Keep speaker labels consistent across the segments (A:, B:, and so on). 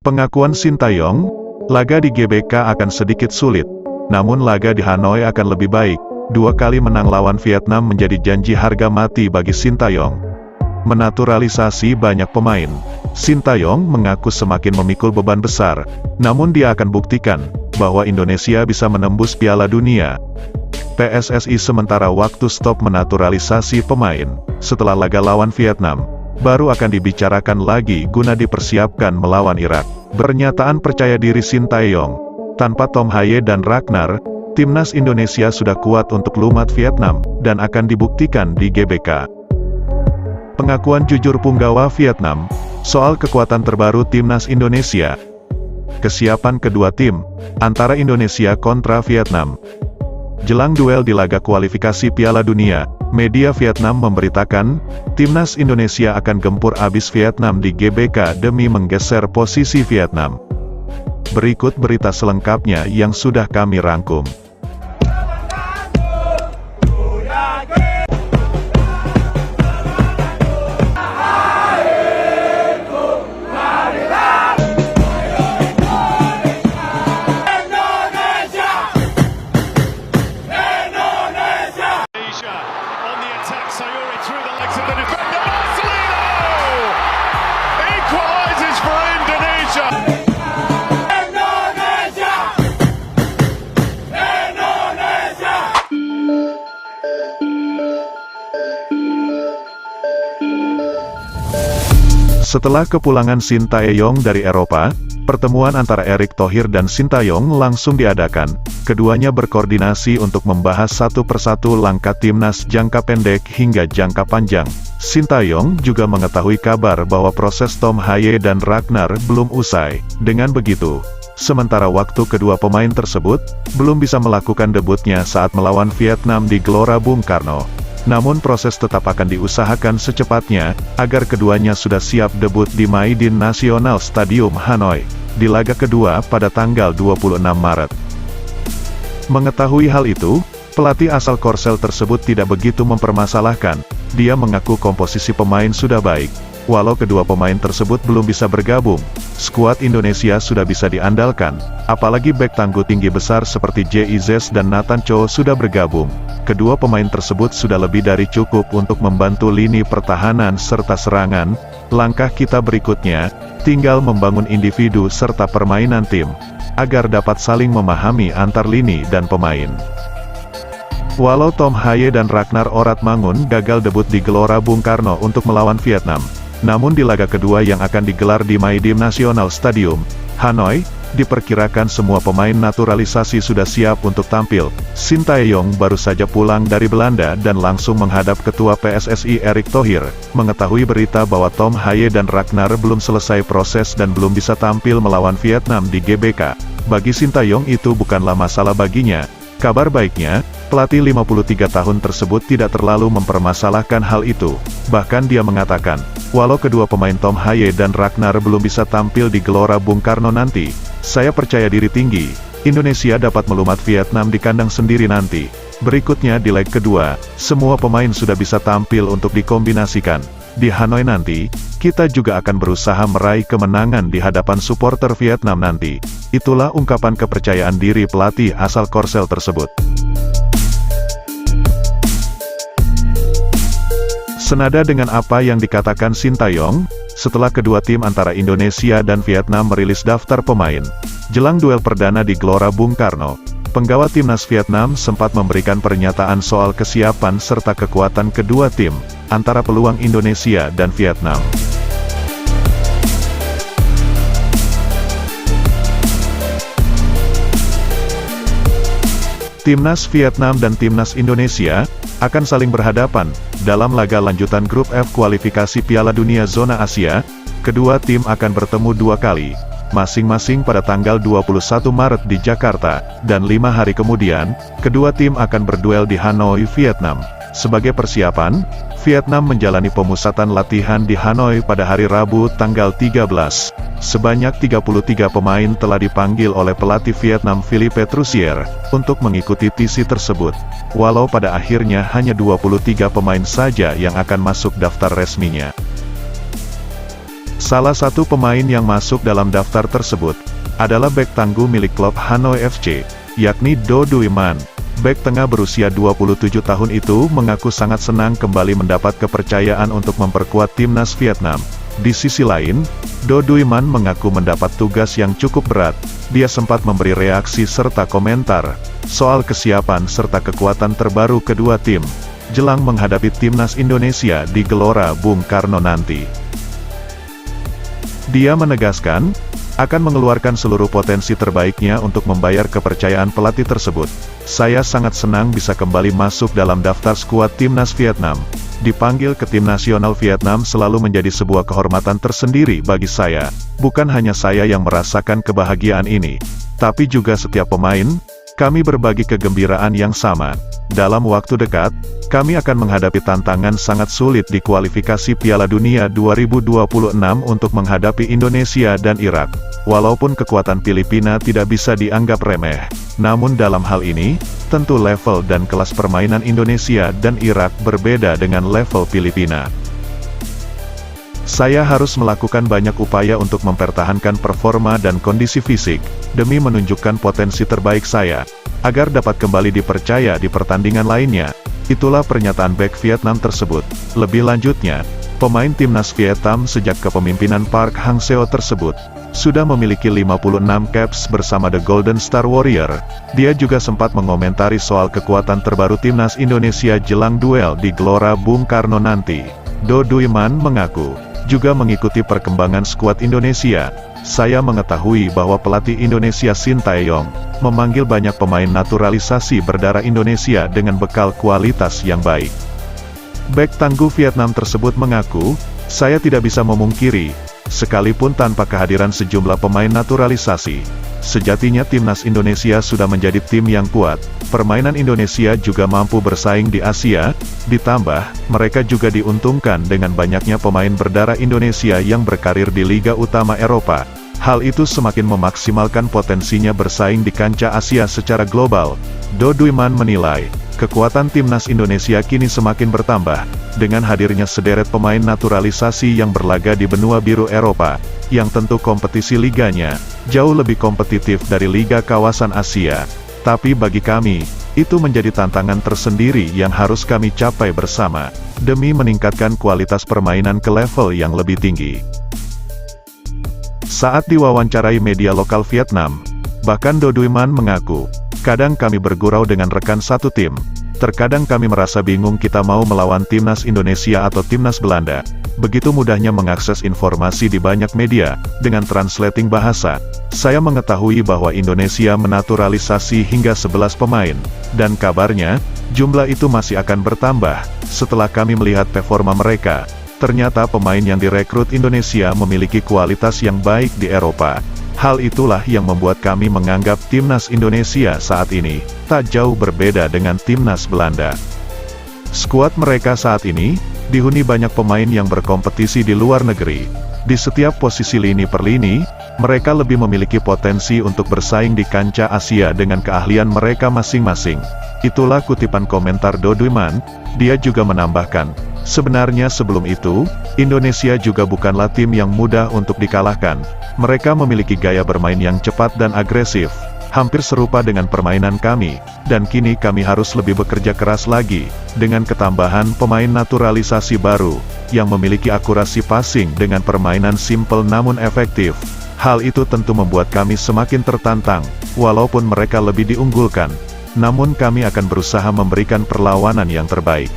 A: Pengakuan Sintayong, laga di GBK akan sedikit sulit, namun laga di Hanoi akan lebih baik. 2 kali menang lawan Vietnam menjadi janji harga mati bagi Sintayong. Menaturalisasi banyak pemain. Sintayong mengaku semakin memikul beban besar, namun dia akan buktikan bahwa Indonesia bisa menembus Piala Dunia. PSSI sementara waktu stop menaturalisasi pemain. Setelah laga lawan Vietnam, baru akan dibicarakan lagi guna dipersiapkan melawan Irak. Pernyataan percaya diri Sintayong, tanpa Tom Haye dan Ragnar, timnas Indonesia sudah kuat untuk lumat Vietnam, dan akan dibuktikan di GBK. Pengakuan jujur punggawa Vietnam, soal kekuatan terbaru timnas Indonesia. Kesiapan kedua tim, antara Indonesia kontra Vietnam. Jelang duel di laga kualifikasi Piala Dunia, media Vietnam memberitakan, timnas Indonesia akan gempur abis Vietnam di GBK demi menggeser posisi Vietnam. Berikut berita selengkapnya yang sudah kami rangkum. Setelah kepulangan Sintayong dari Eropa, pertemuan antara Erick Thohir dan Sintayong langsung diadakan. Keduanya berkoordinasi untuk membahas satu persatu langkah timnas jangka pendek hingga jangka panjang. Sintayong juga mengetahui kabar bahwa proses Tom Haye dan Ragnar belum usai. Dengan begitu, sementara waktu kedua pemain tersebut belum bisa melakukan debutnya saat melawan Vietnam di Gelora Bung Karno. Namun proses tetap akan diusahakan secepatnya, agar keduanya sudah siap debut di Maidin National Stadium Hanoi, di laga kedua pada tanggal 26 Maret. Mengetahui hal itu, pelatih asal Korsel tersebut tidak begitu mempermasalahkan. Dia mengaku komposisi pemain sudah baik. Walau kedua pemain tersebut belum bisa bergabung, skuad Indonesia sudah bisa diandalkan, apalagi bek tangguh tinggi besar seperti JIZ dan Nathan Cho sudah bergabung. Kedua pemain tersebut sudah lebih dari cukup untuk membantu lini pertahanan serta serangan. Langkah kita berikutnya, tinggal membangun individu serta permainan tim, agar dapat saling memahami antar lini dan pemain. Walau Tom Haye dan Ragnar Oratmangun gagal debut di Gelora Bung Karno untuk melawan Vietnam, namun di laga kedua yang akan digelar di Maidin National Stadium, Hanoi, diperkirakan semua pemain naturalisasi sudah siap untuk tampil. Sintayong baru saja pulang dari Belanda dan langsung menghadap Ketua PSSI Erick Thohir, mengetahui berita bahwa Tom Haye dan Ragnar belum selesai proses dan belum bisa tampil melawan Vietnam di GBK. Bagi Sintayong itu bukanlah masalah baginya. Kabar baiknya, pelatih 53 tahun tersebut tidak terlalu mempermasalahkan hal itu. Bahkan dia mengatakan, walau kedua pemain Tom Haye dan Ragnar belum bisa tampil di Gelora Bung Karno nanti, saya percaya diri tinggi, Indonesia dapat melumat Vietnam di kandang sendiri nanti. Berikutnya di leg kedua, semua pemain sudah bisa tampil untuk dikombinasikan. Di Hanoi nanti, kita juga akan berusaha meraih kemenangan di hadapan supporter Vietnam nanti. Itulah ungkapan kepercayaan diri pelatih asal Korsel tersebut. Senada dengan apa yang dikatakan Sintayong, setelah kedua tim antara Indonesia dan Vietnam merilis daftar pemain, jelang duel perdana di Gelora Bung Karno, penggawa timnas Vietnam sempat memberikan pernyataan soal kesiapan serta kekuatan kedua tim, antara peluang Indonesia dan Vietnam. Timnas Vietnam dan Timnas Indonesia akan saling berhadapan dalam laga lanjutan grup F kualifikasi Piala Dunia Zona Asia. Kedua tim akan bertemu 2 kali, masing-masing pada tanggal 21 Maret di Jakarta, dan 5 hari kemudian, kedua tim akan berduel di Hanoi, Vietnam. Sebagai persiapan, Vietnam menjalani pemusatan latihan di Hanoi pada hari Rabu tanggal 13. Sebanyak 33 pemain telah dipanggil oleh pelatih Vietnam Philippe Troussier untuk mengikuti TC tersebut. Walau pada akhirnya hanya 23 pemain saja yang akan masuk daftar resminya. Salah satu pemain yang masuk dalam daftar tersebut adalah bek tangguh milik klub Hanoi FC, yakni Do Duiman. Bek tengah berusia 27 tahun itu mengaku sangat senang kembali mendapat kepercayaan untuk memperkuat timnas Vietnam. Di sisi lain, Do Duiman mengaku mendapat tugas yang cukup berat. Dia sempat memberi reaksi serta komentar soal kesiapan serta kekuatan terbaru kedua tim jelang menghadapi timnas Indonesia di Gelora Bung Karno nanti. Dia menegaskan akan mengeluarkan seluruh potensi terbaiknya untuk membayar kepercayaan pelatih tersebut. Saya sangat senang bisa kembali masuk dalam daftar skuad timnas Vietnam. Dipanggil ke tim nasional Vietnam selalu menjadi sebuah kehormatan tersendiri bagi saya. Bukan hanya saya yang merasakan kebahagiaan ini, tapi juga setiap pemain. Kami berbagi kegembiraan yang sama. Dalam waktu dekat, kami akan menghadapi tantangan sangat sulit di kualifikasi Piala Dunia 2026 untuk menghadapi Indonesia dan Irak. Walaupun kekuatan Filipina tidak bisa dianggap remeh, namun dalam hal ini, tentu level dan kelas permainan Indonesia dan Irak berbeda dengan level Filipina. Saya harus melakukan banyak upaya untuk mempertahankan performa dan kondisi fisik, demi menunjukkan potensi terbaik saya, agar dapat kembali dipercaya di pertandingan lainnya. Itulah pernyataan bek Vietnam tersebut. Lebih lanjutnya, pemain timnas Vietnam sejak kepemimpinan Park Hang-seo tersebut, sudah memiliki 56 caps bersama The Golden Star Warrior. Dia juga sempat mengomentari soal kekuatan terbaru timnas Indonesia jelang duel di Gelora Bung Karno nanti. Do Duiman mengaku juga mengikuti perkembangan skuad Indonesia. Saya mengetahui bahwa pelatih Indonesia Shin Tae-yong memanggil banyak pemain naturalisasi berdarah Indonesia dengan bekal kualitas yang baik. Bek tangguh Vietnam tersebut mengaku, saya tidak bisa memungkiri, sekalipun tanpa kehadiran sejumlah pemain naturalisasi, sejatinya timnas Indonesia sudah menjadi tim yang kuat. Permainan Indonesia juga mampu bersaing di Asia, ditambah, mereka juga diuntungkan dengan banyaknya pemain berdarah Indonesia yang berkarir di Liga Utama Eropa. Hal itu semakin memaksimalkan potensinya bersaing di kancah Asia secara global. Do Duiman menilai, kekuatan timnas Indonesia kini semakin bertambah, dengan hadirnya sederet pemain naturalisasi yang berlaga di benua biru Eropa, yang tentu kompetisi liganya jauh lebih kompetitif dari liga kawasan Asia. Tapi bagi kami, itu menjadi tantangan tersendiri yang harus kami capai bersama, demi meningkatkan kualitas permainan ke level yang lebih tinggi. Saat diwawancarai media lokal Vietnam, bahkan Do Duiman mengaku, kadang kami bergurau dengan rekan satu tim. Terkadang kami merasa bingung kita mau melawan timnas Indonesia atau timnas Belanda. Begitu mudahnya mengakses informasi di banyak media, dengan translating bahasa. Saya mengetahui bahwa Indonesia menaturalisasi hingga 11 pemain, dan kabarnya, jumlah itu masih akan bertambah. Setelah kami melihat performa mereka, ternyata pemain yang direkrut Indonesia memiliki kualitas yang baik di Eropa. Hal itulah yang membuat kami menganggap timnas Indonesia saat ini tak jauh berbeda dengan timnas Belanda. Skuad mereka saat ini dihuni banyak pemain yang berkompetisi di luar negeri. Di setiap posisi lini per lini, mereka lebih memiliki potensi untuk bersaing di kancah Asia dengan keahlian mereka masing-masing. Itulah kutipan komentar Do Duiman. Dia juga menambahkan, sebenarnya sebelum itu, Indonesia juga bukanlah tim yang mudah untuk dikalahkan. Mereka memiliki gaya bermain yang cepat dan agresif, hampir serupa dengan permainan kami, dan kini kami harus lebih bekerja keras lagi, dengan ketambahan pemain naturalisasi baru, yang memiliki akurasi passing dengan permainan simple namun efektif. Hal itu tentu membuat kami semakin tertantang, walaupun mereka lebih diunggulkan, namun kami akan berusaha memberikan perlawanan yang terbaik.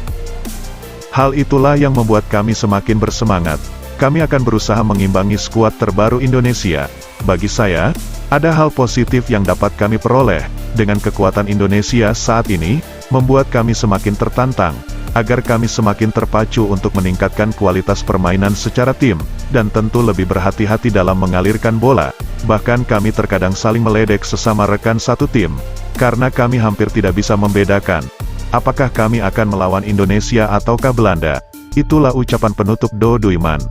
A: Hal itulah yang membuat kami semakin bersemangat. Kami akan berusaha mengimbangi skuad terbaru Indonesia. Bagi saya, ada hal positif yang dapat kami peroleh, dengan kekuatan Indonesia saat ini, membuat kami semakin tertantang, agar kami semakin terpacu untuk meningkatkan kualitas permainan secara tim, dan tentu lebih berhati-hati dalam mengalirkan bola. Bahkan kami terkadang saling meledek sesama rekan satu tim, karena kami hampir tidak bisa membedakan, apakah kami akan melawan Indonesia ataukah Belanda. Itulah ucapan penutup Do Duiman.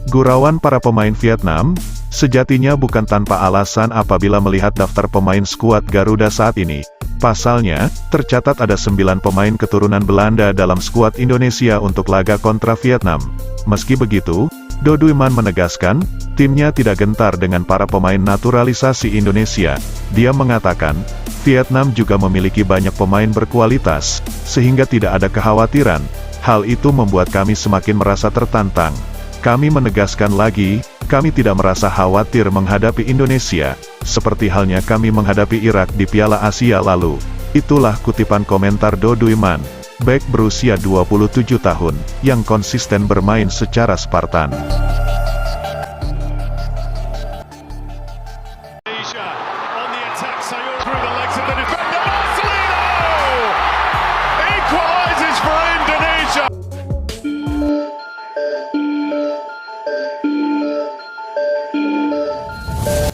A: Gurauan para pemain Vietnam, sejatinya bukan tanpa alasan apabila melihat daftar pemain skuad Garuda saat ini. Pasalnya, tercatat ada 9 pemain keturunan Belanda dalam skuad Indonesia untuk laga kontra Vietnam. Meski begitu, Do Duiman menegaskan, timnya tidak gentar dengan para pemain naturalisasi Indonesia. Dia mengatakan, Vietnam juga memiliki banyak pemain berkualitas, sehingga tidak ada kekhawatiran. Hal itu membuat kami semakin merasa tertantang. Kami menegaskan lagi, kami tidak merasa khawatir menghadapi Indonesia, seperti halnya kami menghadapi Irak di Piala Asia lalu. Itulah kutipan komentar Do Duiman, bek berusia 27 tahun, yang konsisten bermain secara Spartan.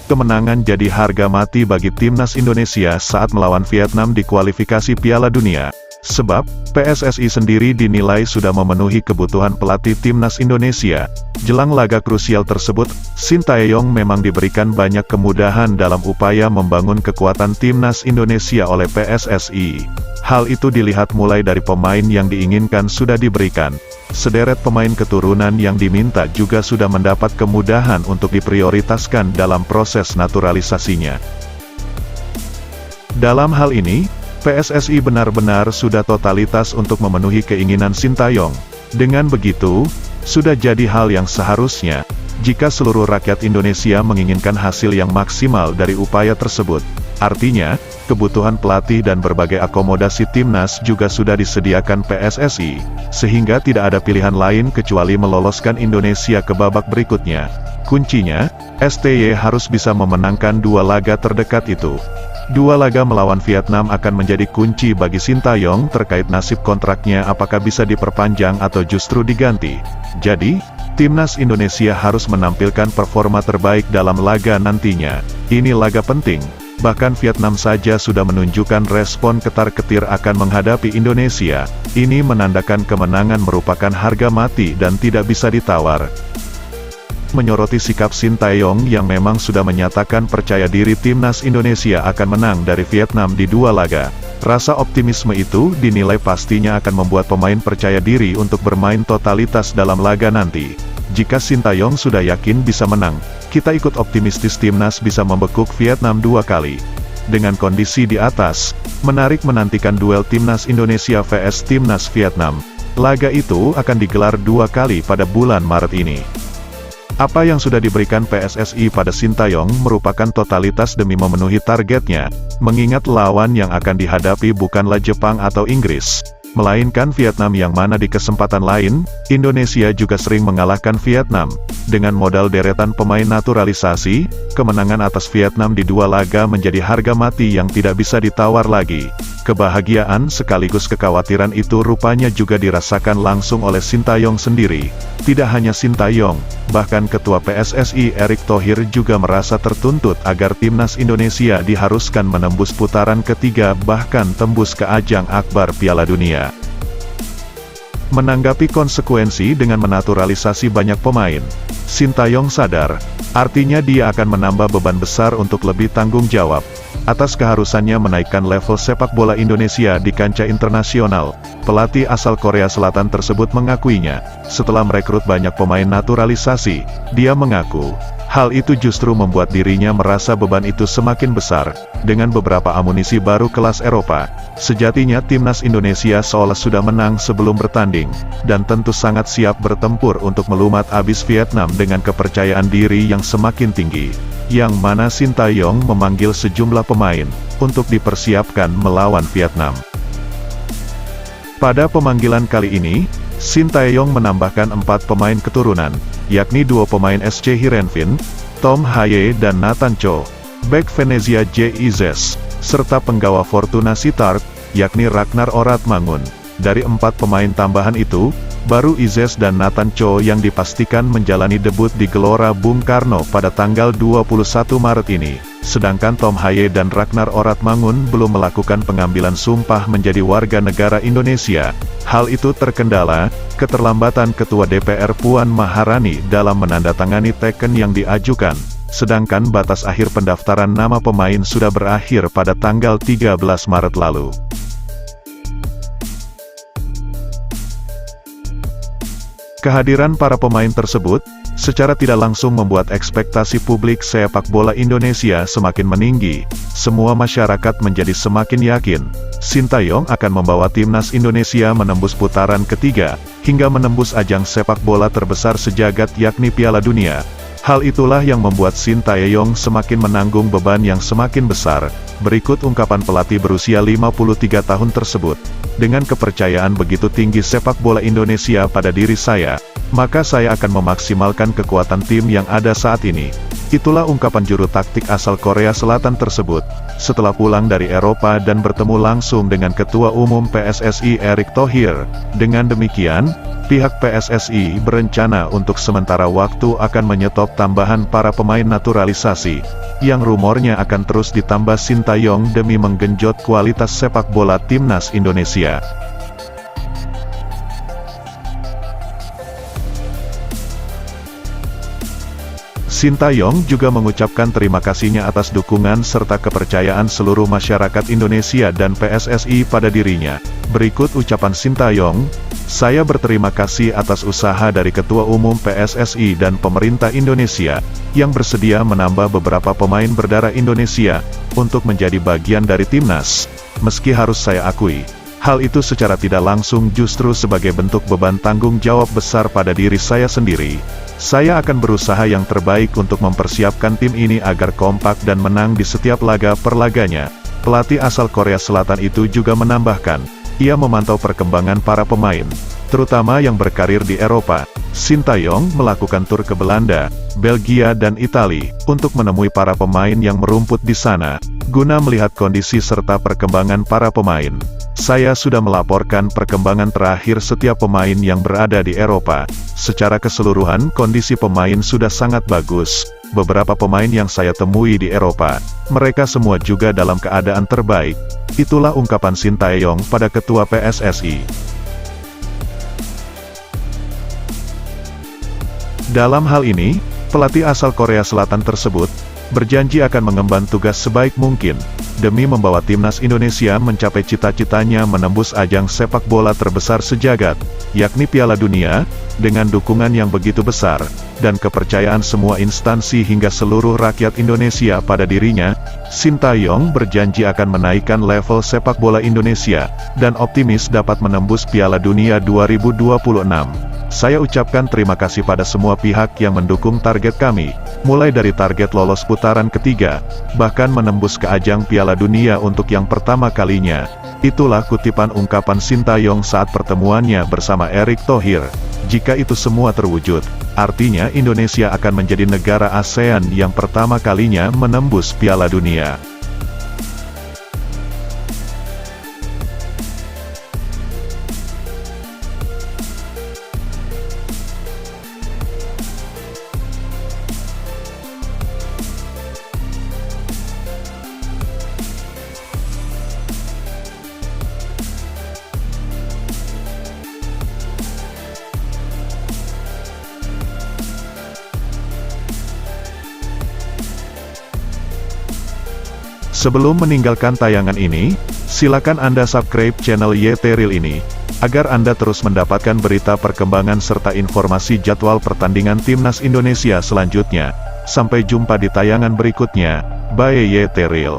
A: Kemenangan jadi harga mati bagi timnas Indonesia saat melawan Vietnam di kualifikasi Piala Dunia. Sebab, PSSI sendiri dinilai sudah memenuhi kebutuhan pelatih timnas Indonesia. Jelang laga krusial tersebut, Sintayong memang diberikan banyak kemudahan dalam upaya membangun kekuatan timnas Indonesia oleh PSSI. Hal itu dilihat mulai dari pemain yang diinginkan sudah diberikan. Sederet pemain keturunan yang diminta juga sudah mendapat kemudahan untuk diprioritaskan dalam proses naturalisasinya. Dalam hal ini, PSSI benar-benar sudah totalitas untuk memenuhi keinginan Sintayong. Dengan begitu, sudah jadi hal yang seharusnya, jika seluruh rakyat Indonesia menginginkan hasil yang maksimal dari upaya tersebut. Artinya, kebutuhan pelatih dan berbagai akomodasi timnas juga sudah disediakan PSSI, sehingga tidak ada pilihan lain kecuali meloloskan Indonesia ke babak berikutnya. Kuncinya, STY harus bisa memenangkan dua laga terdekat itu. Dua laga melawan Vietnam akan menjadi kunci bagi Sintayong terkait nasib kontraknya apakah bisa diperpanjang atau justru diganti. Jadi, timnas Indonesia harus menampilkan performa terbaik dalam laga nantinya. Ini laga penting. Bahkan Vietnam saja sudah menunjukkan respon ketar-ketir akan menghadapi Indonesia. Ini menandakan kemenangan merupakan harga mati dan tidak bisa ditawar. Menyoroti sikap Sintayong yang memang sudah menyatakan percaya diri timnas Indonesia akan menang dari Vietnam di dua laga. Rasa optimisme itu dinilai pastinya akan membuat pemain percaya diri untuk bermain totalitas dalam laga nanti. Jika Sintayong sudah yakin bisa menang, kita ikut optimistis timnas bisa membekuk Vietnam dua kali. Dengan kondisi di atas, menarik menantikan duel timnas Indonesia vs timnas Vietnam. Laga itu akan digelar dua kali pada bulan Maret ini. Apa yang sudah diberikan PSSI pada Sintayong merupakan totalitas demi memenuhi targetnya, mengingat lawan yang akan dihadapi bukanlah Jepang atau Inggris, melainkan Vietnam yang mana di kesempatan lain, Indonesia juga sering mengalahkan Vietnam. Dengan modal deretan pemain naturalisasi, kemenangan atas Vietnam di dua laga menjadi harga mati yang tidak bisa ditawar lagi. Kebahagiaan sekaligus kekhawatiran itu rupanya juga dirasakan langsung oleh Sintayong sendiri. Tidak hanya Sintayong, bahkan Ketua PSSI Erick Thohir juga merasa tertuntut agar timnas Indonesia diharuskan menembus putaran ketiga bahkan tembus ke ajang akbar Piala Dunia. Menanggapi konsekuensi dengan menaturalisasi banyak pemain, Sintayong sadar, artinya dia akan menambah beban besar untuk lebih tanggung jawab atas keharusannya menaikkan level sepak bola Indonesia di kancah internasional. Pelatih asal Korea Selatan tersebut mengakuinya, setelah merekrut banyak pemain naturalisasi, dia mengaku, hal itu justru membuat dirinya merasa beban itu semakin besar. Dengan beberapa amunisi baru kelas Eropa, sejatinya timnas Indonesia seolah sudah menang sebelum bertanding, dan tentu sangat siap bertempur untuk melumat abis Vietnam dengan kepercayaan diri yang semakin tinggi. Yang mana Sintayong memanggil sejumlah pemain untuk dipersiapkan melawan Vietnam. Pada pemanggilan kali ini, Sintayong menambahkan 4 pemain keturunan, yakni 2 pemain SC Heerenveen, Tom Haye dan Nathan Cho, bek Venezia J. Izes, serta penggawa Fortuna Sittard, yakni Ragnar Oratmangun. Dari 4 pemain tambahan itu, baru Izes dan Nathan Cho yang dipastikan menjalani debut di Gelora Bung Karno pada tanggal 21 Maret ini. Sedangkan Tom Haye dan Ragnar Oratmangun belum melakukan pengambilan sumpah menjadi warga negara Indonesia. Hal itu terkendala keterlambatan Ketua DPR Puan Maharani dalam menandatangani teken yang diajukan. Sedangkan batas akhir pendaftaran nama pemain sudah berakhir pada tanggal 13 Maret lalu. Kehadiran para pemain tersebut secara tidak langsung membuat ekspektasi publik sepak bola Indonesia semakin meninggi. Semua masyarakat menjadi semakin yakin, Sintayong akan membawa timnas Indonesia menembus putaran ketiga, hingga menembus ajang sepak bola terbesar sejagat yakni Piala Dunia. Hal itulah yang membuat Sintayong semakin menanggung beban yang semakin besar. Berikut ungkapan pelatih berusia 53 tahun tersebut. Dengan kepercayaan begitu tinggi sepak bola Indonesia pada diri saya, maka saya akan memaksimalkan kekuatan tim yang ada saat ini. Itulah ungkapan juru taktik asal Korea Selatan tersebut, setelah pulang dari Eropa dan bertemu langsung dengan Ketua Umum PSSI Erick Thohir. Dengan demikian, pihak PSSI berencana untuk sementara waktu akan menyetop tambahan para pemain naturalisasi, yang rumornya akan terus ditambah Sintayong demi menggenjot kualitas sepak bola timnas Indonesia. Sintayong juga mengucapkan terima kasihnya atas dukungan serta kepercayaan seluruh masyarakat Indonesia dan PSSI pada dirinya. Berikut ucapan Sintayong, "Saya berterima kasih atas usaha dari Ketua Umum PSSI dan pemerintah Indonesia, yang bersedia menambah beberapa pemain berdarah Indonesia, untuk menjadi bagian dari timnas. Meski harus saya akui, hal itu secara tidak langsung justru sebagai bentuk beban tanggung jawab besar pada diri saya sendiri. Saya akan berusaha yang terbaik untuk mempersiapkan tim ini agar kompak dan menang di setiap laga per laganya." Pelatih asal Korea Selatan itu juga menambahkan, ia memantau perkembangan para pemain, terutama yang berkarir di Eropa. Sintayong melakukan tur ke Belanda, Belgia dan Italia, untuk menemui para pemain yang merumput di sana, guna melihat kondisi serta perkembangan para pemain. "Saya sudah melaporkan perkembangan terakhir setiap pemain yang berada di Eropa. Secara keseluruhan kondisi pemain sudah sangat bagus. Beberapa pemain yang saya temui di Eropa, mereka semua juga dalam keadaan terbaik." Itulah ungkapan Sintayong pada Ketua PSSI. Dalam hal ini, pelatih asal Korea Selatan tersebut berjanji akan mengemban tugas sebaik mungkin, demi membawa timnas Indonesia mencapai cita-citanya menembus ajang sepak bola terbesar sejagat, yakni Piala Dunia, dengan dukungan yang begitu besar, dan kepercayaan semua instansi hingga seluruh rakyat Indonesia pada dirinya. Sintayong berjanji akan menaikkan level sepak bola Indonesia, dan optimis dapat menembus Piala Dunia 2026. "Saya ucapkan terima kasih pada semua pihak yang mendukung target kami, mulai dari target lolos putaran ketiga, bahkan menembus ke ajang Piala Dunia untuk yang pertama kalinya." Itulah kutipan ungkapan Sintayong saat pertemuannya bersama Erick Thohir. Jika itu semua terwujud, artinya Indonesia akan menjadi negara ASEAN yang pertama kalinya menembus Piala Dunia. Sebelum meninggalkan tayangan ini, silakan Anda subscribe channel YT Real ini, agar Anda terus mendapatkan berita perkembangan serta informasi jadwal pertandingan timnas Indonesia selanjutnya. Sampai jumpa di tayangan berikutnya. Bye YT Real.